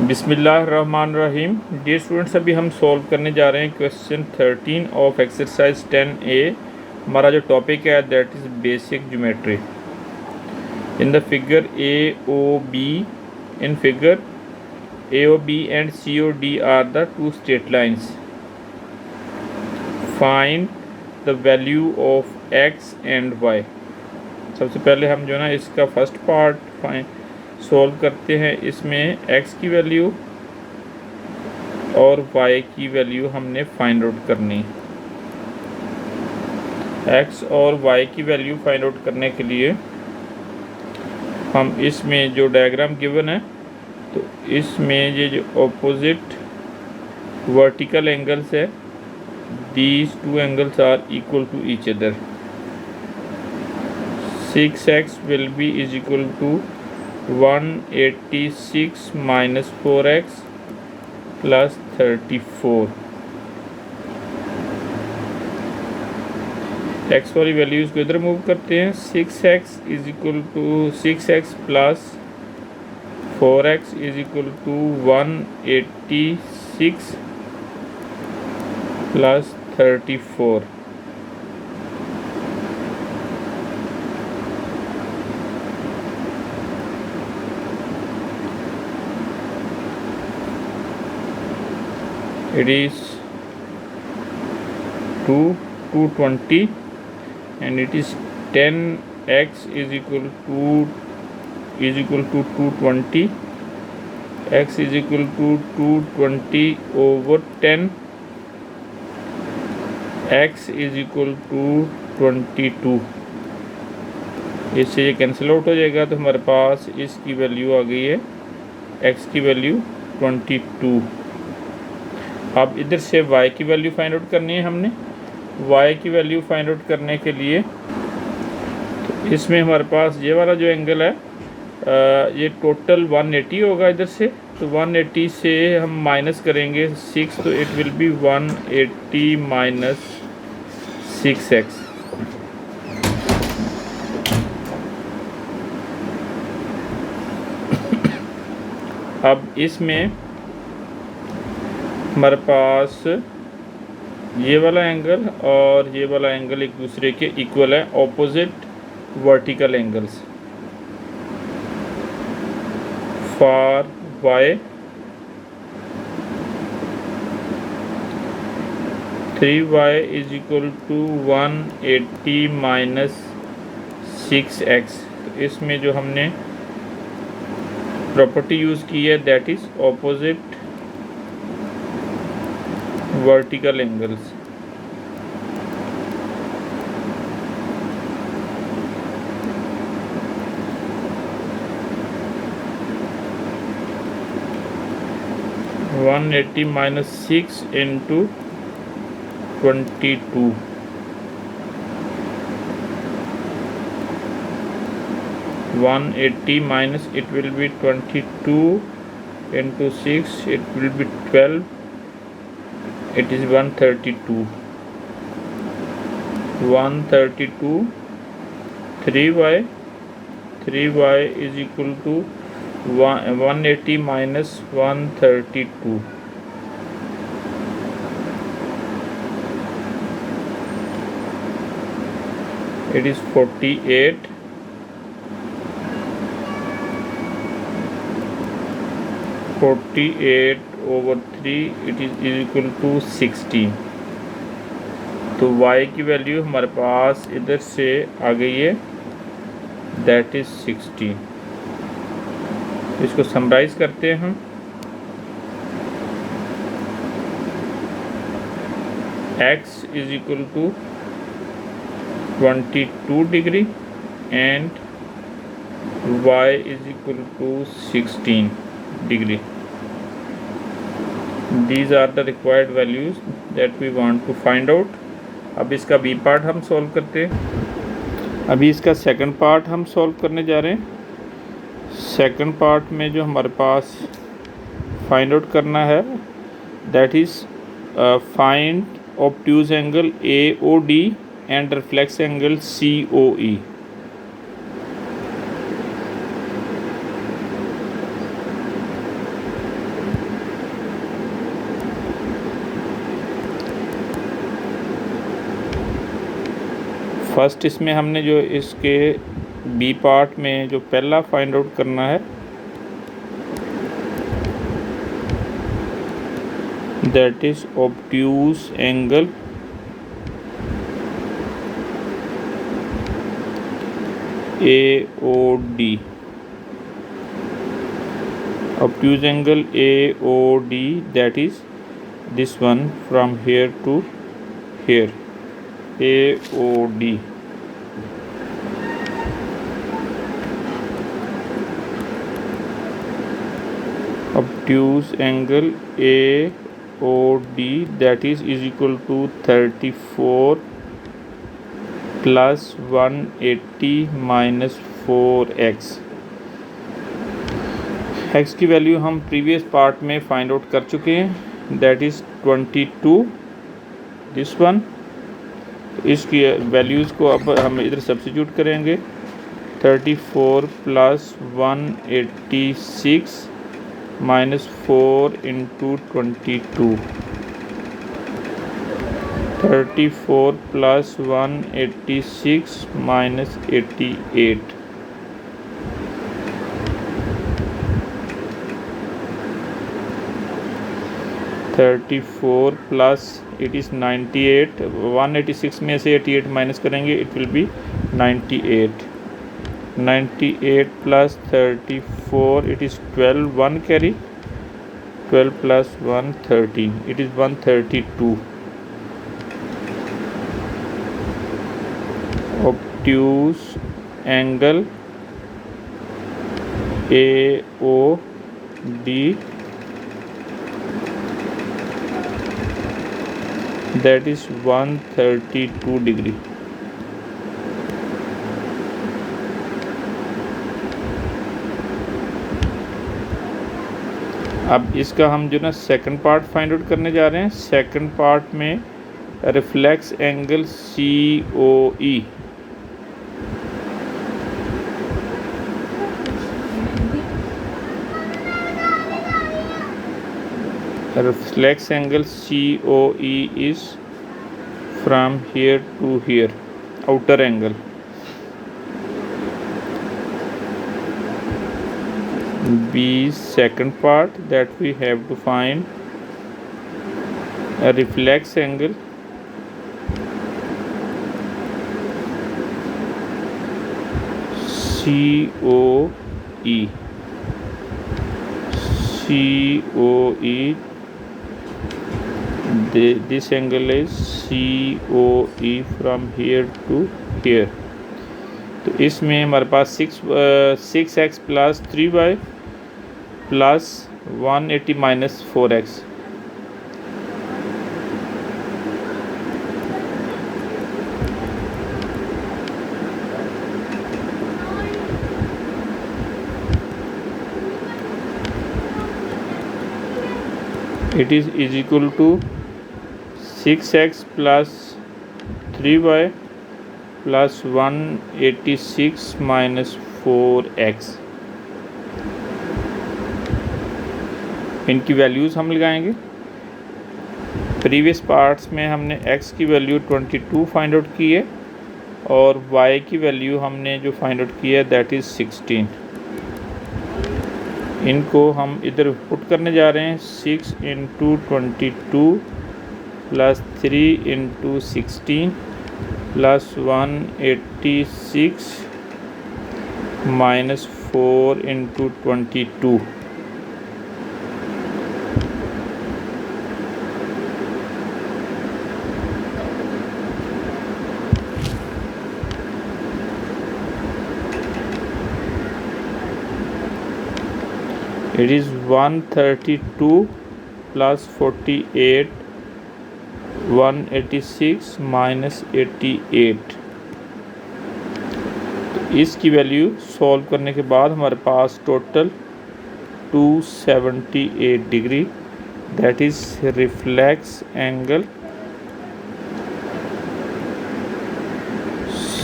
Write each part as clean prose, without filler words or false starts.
बिस्मिल्लाहिर्रहमानिर्रहीम। Dear students, अभी हम सॉल्व करने जा रहे हैं क्वेश्चन 13 ऑफ एक्सरसाइज 10A। हमारा जो टॉपिक है that is basic geometry. In the figure A O B and C O D are the two straight lines. Find the value of x and y. सबसे पहले हम जो है ना इसका फर्स्ट पार्ट सॉल्व करते हैं। इसमें x की वैल्यू और y की वैल्यू हमने फाइंड आउट करनी। x और y की वैल्यू फाइंड आउट करने के लिए हम इसमें जो डायग्राम गिवन है तो इसमें ये जो ऑपोजिट वर्टिकल एंगल्स है, these two angles are equal to each other. 6x will be is equal to 186 minus 4x plus 34। x वाली वैल्यूज़ को इधर मूव करते हैं। 6x is equal to 6x plus 4x is equal to 186 plus 34। It is 220 and it is 10x is equal to 220, x is equal to 220 over 10, x is equal to 22। इससे ये cancel out हो जाएगा तो हमारे पास इसकी value आ गई है, x की वैल्यू 22। अब इधर से y की वैल्यू फाइंड आउट करनी है हमने। y की वैल्यू फाइंड आउट करने के लिए तो इसमें हमारे पास ये वाला जो एंगल है ये टोटल 180 होगा। इधर से तो 180 से हम माइनस करेंगे 6 तो it will B 180 minus 6x। अब इसमें हमारे पास ये वाला एंगल और ये वाला एंगल एक दूसरे के इक्वल है, opposite vertical angles. For y 3y is equal to 180 minus 6x। तो इसमें जो हमने प्रॉपर्टी यूज़ की है that is opposite vertical angles. One 180 minus 6 into 22। One 180 minus it will be 22 into 6 it will be 12। It is 132। 3y is equal to 180 minus 132। It is 48। 48 over 3 it is equal to 60। तो y की value हमारे पास इधर से आ गई है that is 60। इसको summarise करते हैं हम। x is equal to 22 degree and y is equal to 16 degree. These are the required values that we want to find out। अब इसका बी पार्ट हम सॉल्व करते हैं। अभी इसका सेकंड पार्ट हम सॉल्व करने जा रहे हैं। सेकंड पार्ट में जो हमारे पास फाइंड आउट करना है that is find obtuse angle AOD and reflex angle COE। First इसमें हमने जो इसके बी पार्ट में जो पहला फाइंड आउट करना है that is obtuse angle AOD. Obtuse angle AOD, that is this one from here to here, AOD. Obtuse angle AOD, that is equal to 34 plus 180 minus 4x. x की value हम previous part में find out कर चुके हैं, that is 22 this one. इसकी values को अब हम इधर सब्स्टिट्यूट करेंगे, 34 plus 186 minus 4 into 22, 34 plus 186 minus 88, 34 plus it is 98, 186 में से 88 माइनस करेंगे, it will B 98, 98 plus 34 it is 12, 1 carry, 12 plus 1 13, it is 132. Obtuse angle AOD, that is 132 degree. अब इसका हम जो ना सेकंड पार्ट फाइंड आउट करने जा रहे हैं। सेकंड पार्ट में reflex angle COE, reflex angle COE is from here to here, outer angle. B second part that we have to find a reflex angle COE, this angle is COE from here to here। तो इसमें हमारे पास 6x plus 3y plus 180 minus 4x, it is equal to 6x plus 3y plus 186 minus 4x। इनकी values हम लगाएंगे। Previous parts में हमने x की value 22 find out की है और y की वैल्यू हमने जो फाइंड आउट की है दैट इज़ 16। इनको हम इधर पुट करने जा रहे हैं, 6 into 22 plus 3 into 16 plus 186 minus 4 into 22, it is 132 plus 48 186 minus 88। तो इसकी वैल्यू सॉल्व करने के बाद हमारे पास total 278 degree, that is reflex angle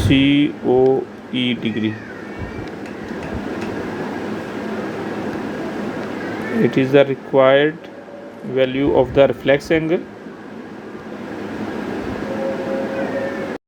COE degree. It is the required value of the reflex angle